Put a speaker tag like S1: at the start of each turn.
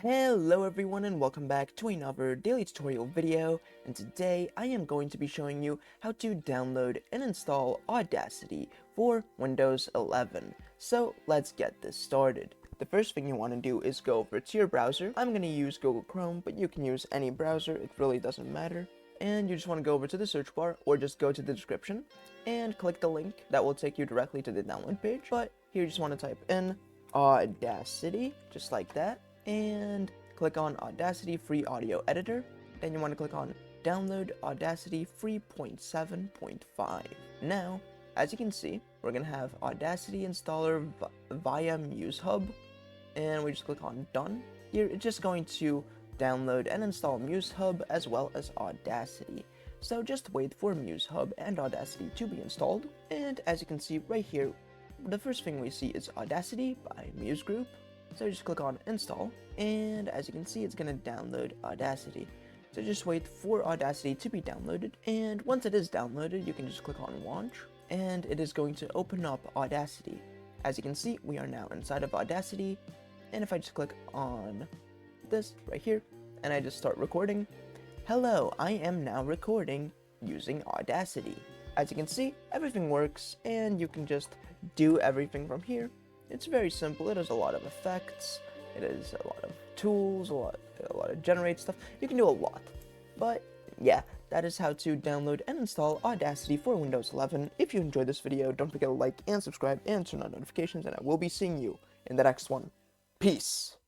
S1: Hello everyone and welcome back to another daily tutorial video, and today I am going to be showing you how to download and install Audacity for Windows 11. So let's get this started. The first thing you want to do is go over to your browser. I'm going to use Google Chrome, but you can use any browser, it really doesn't matter. And you just want to go over to the search bar or just go to the description and click the link that will take you directly to the download page. But here you just want to type in Audacity, just like that, and click on Audacity Free Audio Editor. Then you want to click on Download Audacity 3.7.5. Now, as you can see, we're going to have Audacity installer via MuseHub, and we just click on Done. Here, it's just going to download and install MuseHub as well as Audacity. So just wait for MuseHub and Audacity to be installed, and as you can see right here, the first thing we see is Audacity by Muse Group. So just click on install, and as you can see, it's going to download Audacity. So just wait for Audacity to be downloaded, and once it is downloaded, you can just click on launch, and it is going to open up Audacity. As you can see, we are now inside of Audacity, and if I just click on this right here, and I just start recording, hello, I am now recording using Audacity. As you can see, everything works, and you can just do everything from here. It's very simple. It has a lot of effects, it has a lot of tools, a lot of generate stuff. You can do a lot. But yeah, that is how to download and install Audacity for Windows 11. If you enjoyed this video, don't forget to like and subscribe and turn on notifications, and I will be seeing you in the next one. Peace!